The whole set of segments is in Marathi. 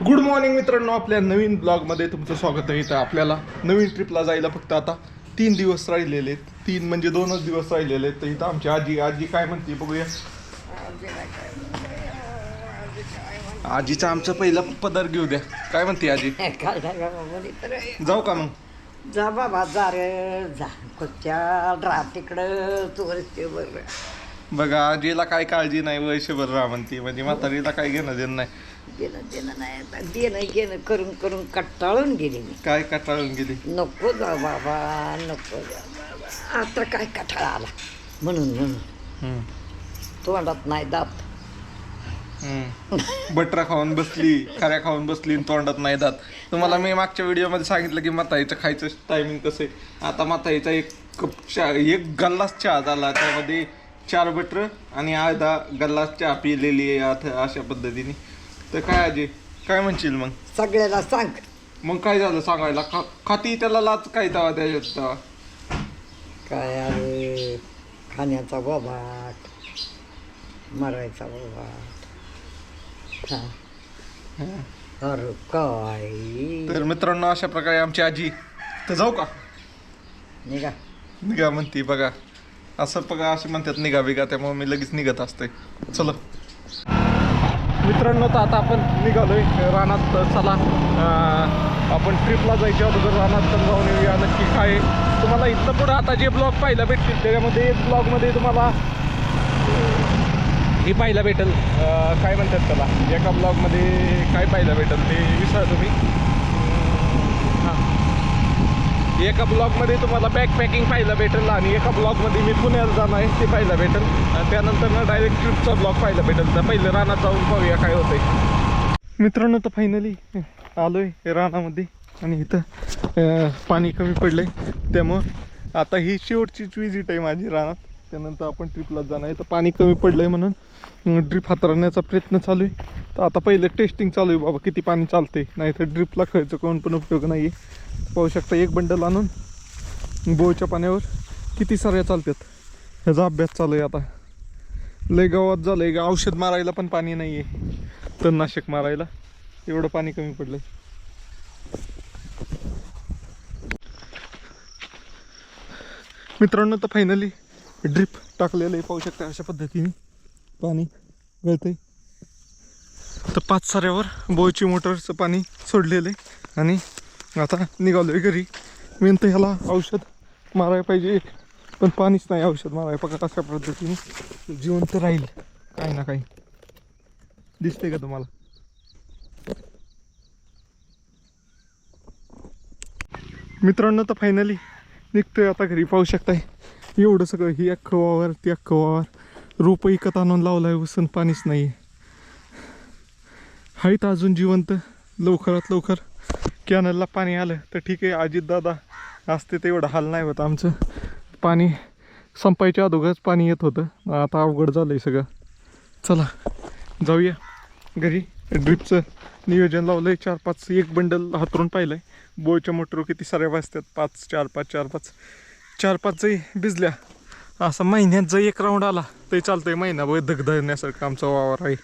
गुड मॉर्निंग मित्रांनो, आपल्या नवीन ब्लॉगमध्ये तुमचं स्वागत आहे. इथं आपल्याला नवीन ट्रिपला जायला फक्त आता 3 दिवस राहिलेले आहेत. 3 म्हणजे 2च दिवस राहिलेले आहेत. तर इथं आमची आजी काय म्हणते बघूया. आजीचा आमचं पहिला पदर घेऊ द्या. काय म्हणते आजी? जाऊ का मग? जा बाबा, जा रे जा. कुठच्या राह तिकडं तोरचे बरं. बघा, आजीला काय काळजी नाही, वर्षभर राहा म्हणते. म्हणजे म्हातारीला काय घेणं देणं नाही. देणं नाही, देणं करून करून कटाळून गेली मी. काय कटाळून गेली? नको जा बाबा, नको जा बाबा. आता काय कटाळा आला म्हणून तोंडात नाही दात. बटरा खाऊन बसली, खऱ्या खाऊन बसली, तोंडात नाही दात. तुम्हाला मी मागच्या व्हिडिओमध्ये सांगितलं की म्हाताईचं खायचं टायमिंग कसं आहे. आता म्हाताईचा एक गल्लास चहा झाला, त्यामध्ये 4 बटर आणि अर्धा गल्लास चहा पिलेली आहे अशा पद्धतीने. तर काय आजी काय म्हणशील मग? सगळ्याला सांग. मग काय झालं सांगायला? खाती त्याला लाच काय तवा त्याच्यात तवा काय अरे, खाण्याचा बोबाट, मरायचा बोबाट. अरे काय. तर मित्रांनो, अशा प्रकारे आमची आजी. तर जाऊ का? निघा म्हणते बघा. असं बघा, असे म्हणतात निघा बिघा, त्यामुळे मी लगेच निघत असते. चला मित्रांनो, तर आता आपण निघालोय रानात. चला आपण ट्रिपला जायच्या अगोदर रानात पण जाऊन येऊया. नक्की काय तुम्हाला इथं पुढं आता जे ब्लॉग पाहायला भेटतील त्याच्यामध्ये एक ब्लॉगमध्ये तुम्हाला हे पाहायला भेटेल. काय म्हणतात त्याला, एका ब्लॉगमध्ये काय पाहायला भेटेल ते विसरा तुम्ही. एका ब्लॉगमध्ये तुम्हाला बॅकपॅकिंग पाहायला भेटेल आणि एका ब्लॉगमध्ये मी पुण्याला जाणार आहे ते पाहायला भेटेल. त्यानंतर ना डायरेक्ट ट्रिपचा ब्लॉग पाहायला भेटेल. तर पहिलं रानात जाऊन पाहूया काय होतंय. मित्रांनो, तर फायनली आलोय रानामध्ये आणि इथं पाणी कमी पडलंय, त्यामुळं आता ही शेवटचीच विजिट आहे माझी रानात. त्यानंतर आपण ट्रिपला जाणार आहे. तर पाणी कमी पडलंय म्हणून ड्रिप हाताळण्याचा प्रयत्न चालू आहे. तर आता पहिलं टेस्टिंग चालू आहे बाबा, किती पाणी चालते. नाही तर ड्रिपला खर्च करून पण उपयोग नाही आहे. पाहू शकता, एक बंडल आणून बोरच्या पाण्यावर किती साऱ्या चालतात. ह्याचा अभ्यास चालू आहे आता. लय गावात झालं आहे, औषध मारायला पण पाणी नाही आहे, तणनाशक मारायला. एवढं पाणी कमी पडलंय. मित्रांनो, तर फायनली ड्रिप टाकलेलं आहे. पाहू शकता अशा पद्धतीने पाणी गळतंय. तर 5 साऱ्यावर बोरची मोटरचं पाणी सोडलेलं आहे आणि आता निघालोय घरी. मेन तर ह्याला औषध मारायला पाहिजे, पण पाणीच नाही औषध मारायला. बघा अशा पद्धतीने जिवंत राहील काही ना काही. दिसतंय का तुम्हाला? मित्रांनो, तर फायनली निघतोय आता घरी. पाहू शकताय एवढं सगळं, ही अख्खं वावर, ती अख्खं वावर, रोपं इकत आणून लावलाय, उसून पाणीच नाही. हाईत अजून जिवंत. लवकरात लवकर कॅनलला पाणी आलं तर ठीक आहे. अजित दादा असते तेवढं हाल नाही होत आमचं. पाणी संपायच्या अगोदरच पाणी येत होतं, आता अवघड झालंय सगळं. चला जाऊया घरी. ड्रिपचं नियोजन लावलंय. 4-5 एक बंडल हातरून पाहिलंय. बोरच्या मोटर किती साऱ्या वाजतात, 5 4-5 जरी भिजल्या. असं महिन्यात जर एक राऊंड आला तरी चालतंय. महिनाभर धगधगण्यासारखं आमचा वावर आहे.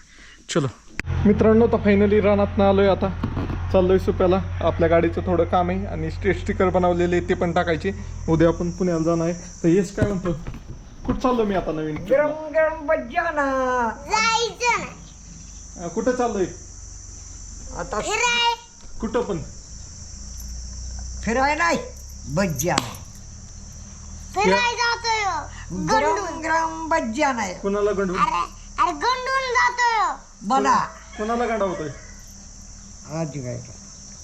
चलो मित्रांनो, तर फायनली रानात आलोय. आता चाललोय सुप्याला. आपल्या गाडीचं थोडं काम आहे आणि स्टिकर बनवलेले ते पण टाकायचे. उद्या आपण पुण्याला जाणार आहे. तर हेच काय म्हणतो, कुठं चाललो मी आता नवीन? कुठं चाललोय आता? कुठं पण फिराय नाही, बज्जा गरम बज्जा नाही. कुणाला गंडून? अरे गंडून जातोय मला. कुणाला गांडावतोय?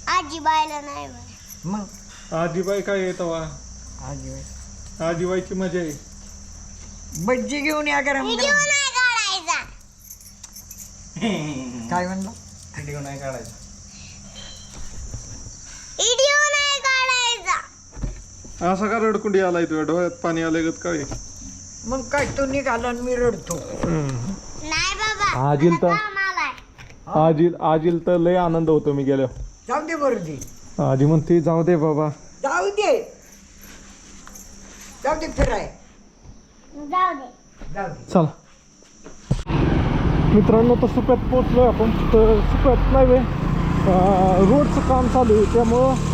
आजीबाईला नाही बाई. मग आजीबाई काय आहे तवा? आजीबाईची मजा आहे. बज्जी घेऊन या गरम व्हिडिओ नाही काढायचा. काय म्हणलं? व्हिडिओ नाही काढायचा. व्हिडिओ नाही काढायचा. असा का रडकुंडी आलाय तुझ्या डोळ्यात? पाणी आलंय का काय? मग काय तू निघाला आणि मी रडतो? नाही बाबा, आजील तर काम आलाय. आजील तर लय आनंद होतो मी गेलो. जाऊ दे बरं दे. आजी म्हणते जाऊ दे बाबा, जाऊ दे फिराय. जाऊ दे. चला मित्रांनो, तर सुप्यात पोचलो आपण. तर सुप्यात नाही रोडचं काम चालू आहे त्यामुळं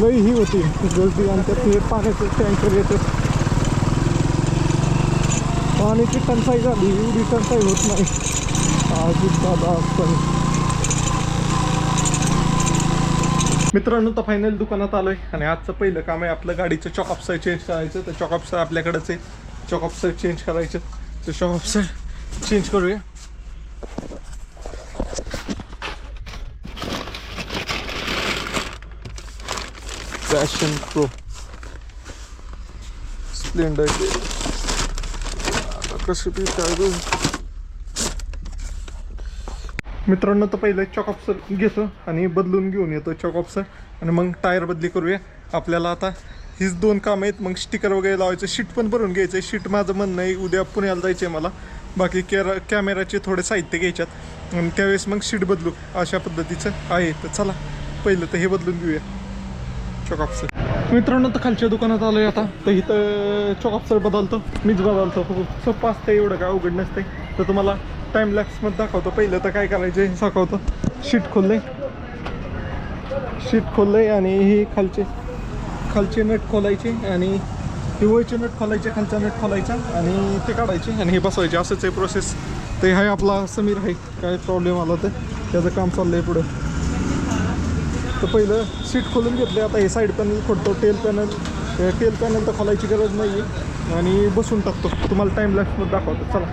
लई ही होती गर्दी आणि त्यात हे पाण्याचे टँकर येतात. पाण्याची टंचाई झाली, एवढी टंचाई होत नाही दादा पण. मित्रांनो तर फायनल दुकानात आलोय आणि आजचं पहिलं काम आहे आपलं गाडीचं चॉक ऑफसार चेंज करायचं. तर चॉक ऑफसार आपल्याकडेच आहे, चॉक ऑफसार चेंज करायचं. तर चॉक ऑफसार चेंज करूया. पॅशन प्रो स्प्लेंडर कसं बी काय. मित्रांनो तर पहिले चॉक ऑफसर घेतो आणि बदलून घेऊन येतो चॉक ऑफसर आणि मग टायर बदली करूया. आपल्याला आता हीच 2 कामं आहेत. मग स्टिकर वगैरे लावायचं, शीट पण भरून घ्यायचं आहे. शीट माझं म्हणणं आहे उद्या पुण्याला जायचं आहे मला. बाकी कॅमेराचे थोडे साहित्य घ्यायच्यात आणि त्यावेळेस मग शीट बदलू अशा पद्धतीचं आहे. तर चला पहिलं तर हे बदलून घेऊया चॉक ऑफसर. मित्रांनो तर खालच्या दुकानात आलोय आता. तर इथं चॉक ऑफसर बदलतो, मीच बदलतो. सोपं असतं, एवढं काय अवघड नसते. तर तुम्हाला टाइम लॅप्समध्ये दाखवतो. पहिलं तर काय करायचं हे दाखवतो. शीट खोललंय आणि ही खालचे नट खोलायचे आणि हे वरचे नट खोलायचे, खालचा नट खोलायचा आणि ते काढायचे आणि हे बसवायचे. असंच आहे प्रोसेस. ते आहे आपला समीर आहे, काय प्रॉब्लेम आला तर त्याचं काम चाललं आहे पुढं. तर पहिलं सीट खोलून घेतले. आता हे साईड पॅनल खोलतो. टेल पॅनल तर खोलायची गरज नाही आहे आणि बसून टाकतो. तुम्हाला टाइम लॅप्समध्ये दाखवतो. चला.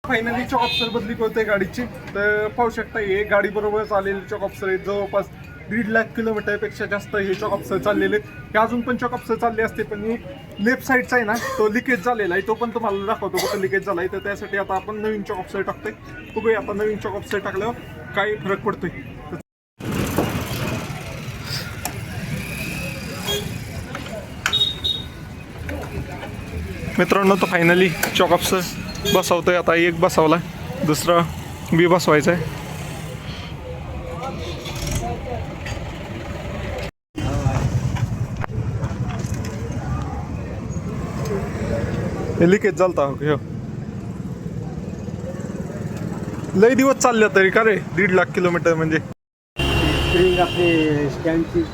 फायनली चॉक ऑफसर बदली करतोय गाडीची. तर पाहू शकता हे गाडी बरोबर चाललेले चॉक ऑफसर आहेत. जवळपास 1.5 लाख किलोमीटरपेक्षा जास्त हे चॉक ऑफसर चाललेले आहेत. हे अजून पण चॉक ऑफसर चालले असते पण हे लेफ्ट साईडचा आहे ना तो लिकेज झालेला आहे. तो पण तुम्हाला दाखवतो कुठं लिकेज झाला आहे. तर त्यासाठी आता आपण नवीन चॉक ऑफसर टाकतोय. बघूया आता नवीन चॉक ऑफसर टाकल्यावर काय फरक पडतोय. मित्रांनो तर फायनली चॉक ऑफसर बसवतोय. आता एक बसवला, दुसरा बी बसवायचा आहे. हे लिकेज झालता हो. लई दिवस चालले तरी का रे 1.5 लाख किलोमीटर म्हणजे. आपली स्टँडची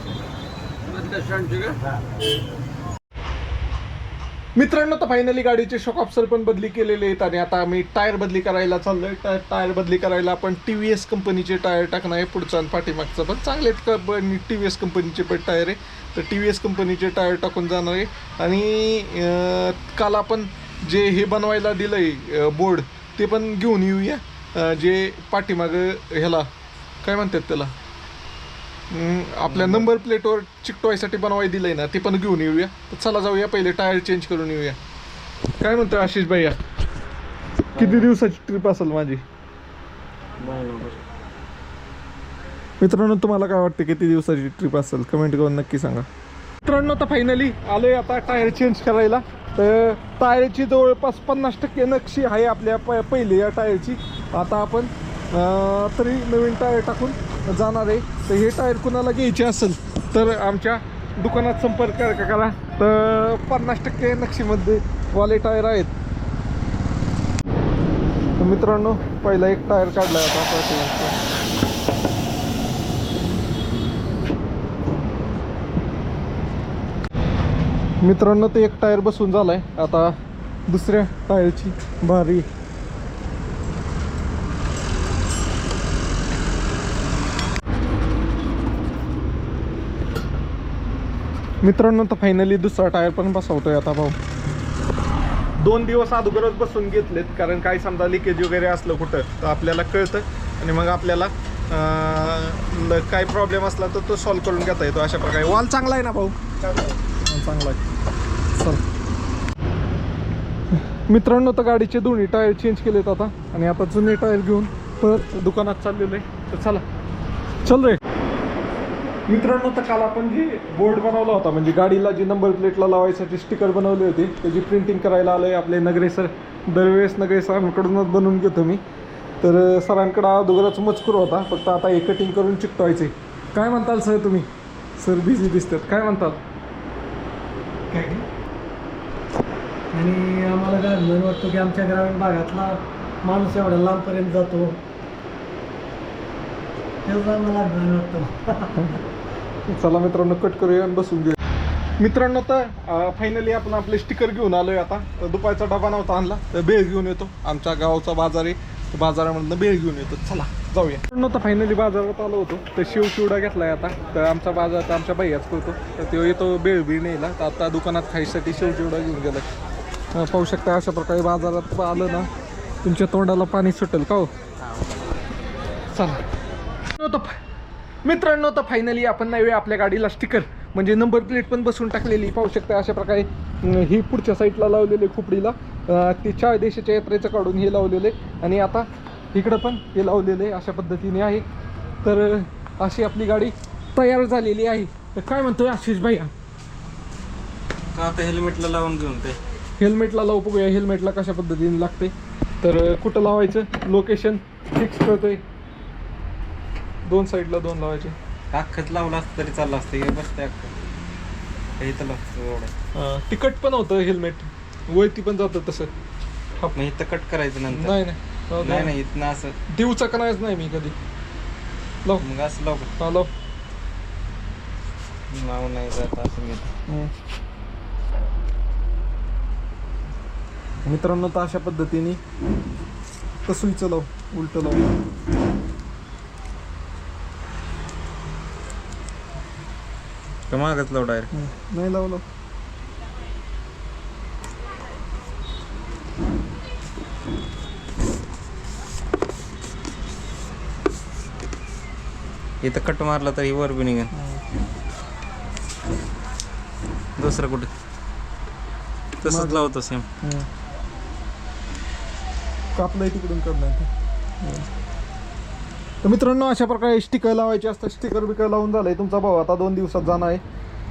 मित्रांनो तर फायनली गाडीचे शॉक ऑफसर पण बदली केलेले आहेत आणि आता आम्ही टायर बदली करायला चाललोय. टायर बदली करायला आपण TVS कंपनीचे टायर टाकणार आहे. पुढचा आणि पाठीमागचं पण चांगले TVS कंपनीचे पण टायर आहे. तर TVS कंपनीचे टायर टाकून जाणार आहे. आणि काल आपण जे हे बनवायला दिलंय बोर्ड ते पण घेऊन येऊया. जे पाठीमागं ह्याला काय म्हणतात त्याला आपल्या नंबर प्लेटवर चिकटवायसाठी बनवाय दिलंय ना ते पण घेऊन येऊया. तर चला जाऊया, पहिले टायर चेंज करून येऊया. काय म्हणतोय आशिष भैया, किती दिवसाची ट्रिप असेल माझी? मित्रांनो तुम्हाला काय वाटतं किती दिवसाची ट्रिप असेल कमेंट करून नक्की सांगा. मित्रांनो तर फायनली आलोय आता टायर चेंज करायला. तर टायरची जवळपास 50% नक्षी आहे आपल्या पहिले या टायरची. आता आपण तरी नवीन टायर टाकून जाणार आहे. तर हे टायर कुणाला घ्यायचे असेल तर आमच्या दुकानात संपर्क करा. तर 50% नक्षीमध्ये वाले टायर आहेत. तर मित्रांनो पहिला एक टायर काढला आहे आता. मित्रांनो ते एक टायर बसून झालाय. आता दुसऱ्या टायरची बारी. मित्रांनो तर फायनली दुसरा टायर पण बसवतोय आता भाऊ. 2 दिवस अगोदरच बसून घेतलेत कारण काय समजा लिकेज वगैरे असलं कुठं तर आपल्याला कळतं आणि मग आपल्याला काय प्रॉब्लेम असला तर तो सॉल्व्ह करून घेता येतो अशा प्रकारे. वॉल चांगला आहे ना भाऊ? चांगला आहे. चल मित्रांनो तर गाडीचे दोन्ही टायर चेंज केलेत आता आणि आता जुने टायर घेऊन परत दुकानात चाललेलो आहे. तर चला चल रे. मित्रांनो, तर काल आपण जे बोर्ड बनवला होता, म्हणजे गाडीला जी नंबर प्लेटला लावायसाठी स्टिकर बनवले होते, त्याची प्रिंटिंग करायला आलोय. आपले नगरे सर, दरवेळेस नगरे सरांकडूनच बनवून घेतो मी. तर सरांकडं अगोदरच मजकूर होता, फक्त आता हे कटिंग करून चिकटवायचे. काय म्हणताल सर तुम्ही? सर बिझी दिसतात, काय म्हणताल? काय आणि आम्हाला काय अभिमान वाटतो की आमच्या ग्रामीण भागातला माणूस एवढ्या लांबपर्यंत जातो, त्याचा आम्हाला अभिमान वाटतो. चला मित्रांनो, कट करूया आणि बसून घेऊया. मित्रांनो, तर फायनली आपण आपले स्टिकर घेऊन आलोय. आता तर दुपारचा डबा नव्हता आणला, तर बेळ घेऊन येतो. आमच्या गावचा बाजार आहे, बाजारामधनं बेळ घेऊन येतो. चला जाऊया. मित्रांनो, तर फायनली बाजारात आलो होतो, तर शिवचिवडा घेतलाय आता. तर आमचा बाजार तर आमच्या बाईयाच करतो, तर तो येतो बेळ बी न्यायला. तर आता दुकानात खायसाठी शिवचिवडा घेऊन गेलाय. पाहू शकता, अशा प्रकारे बाजारात आलं ना, तुमच्या तोंडाला पाणी सुटेल का हो. चला मित्रांनो, तर फायनली आपण नाही आपल्या गाडीला स्टिकर म्हणजे नंबर प्लेट पण बसून टाकलेली. पाहू शकता अशा प्रकारे. ही पुढच्या साईडला लावलेले खोपडीला, ते 4 देशाच्या यात्रेचं काढून हे लावलेले, आणि आता इकडं पण हे लावलेले अशा पद्धतीने आहे. तर अशी आपली गाडी तयार झालेली आहे. तर काय म्हणतोय आशिष भाई? का आता हेल्मेटला लावून घेऊन ते हेल्मेटला लावू बघूया, हेल्मेटला कशा पद्धतीने लागते. तर कुठं लावायचं, लोकेशन फिक्स करतोय. 2 साईडला 2 लावायचे. अख्खच लावलं असतं तरी चाललं असतं. हे बसते अख्खं इथं लागतं एवढं. तिकट पण होतं हेल्मेट, वरती पण जातं तसं. मग इथं कट करायचं नंतर. नाही नाही इथनं असं देऊचा का नाहीच नाही मी कधी. लाव मग असं लाव. हा लाव. नाव नाही जात असं घेत. मित्रांनो, तर अशा पद्धतीने कसुईचं लाव, उलट लाव. तर मागच लाव डायरेक्ट. नाही लावलं. इथं कट मारला तरी वर बी निघेल. दुसरं कुठे तसंच लावतो सेम. कापलंय तिकडून काढणार. तर मित्रांनो, अशा प्रकारे स्टिकर लावायचे असतात. स्टिकर बिकर लावून झालंय. तुमचा भाऊ आता 2 दिवसात जाणार आहे.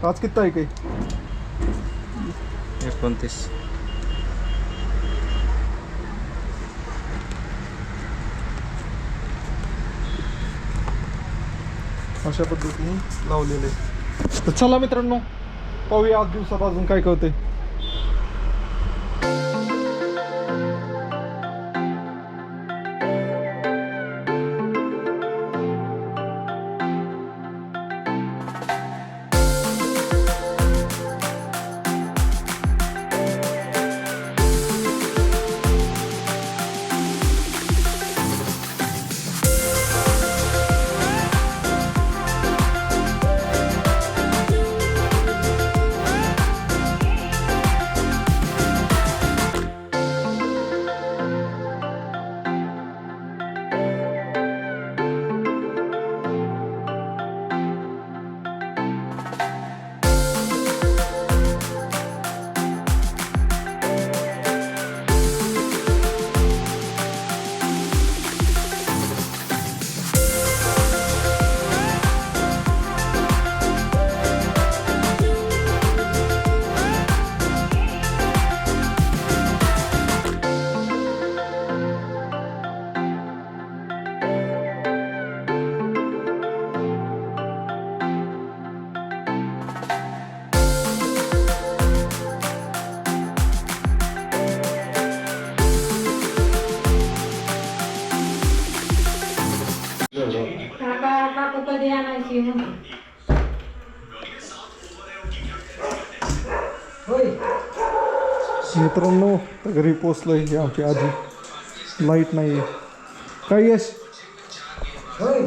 आज किती तारीख आहे? 29. अशा पद्धतीने लावलेले. तर चला मित्रांनो, पाहूया आज दिवसात अजून काय कळतंय. कधी आणायची होय. मित्रांनो, तर घरी पोचलोय. ही आमची आजी. लाईट नाही आहे. काय यश? होय.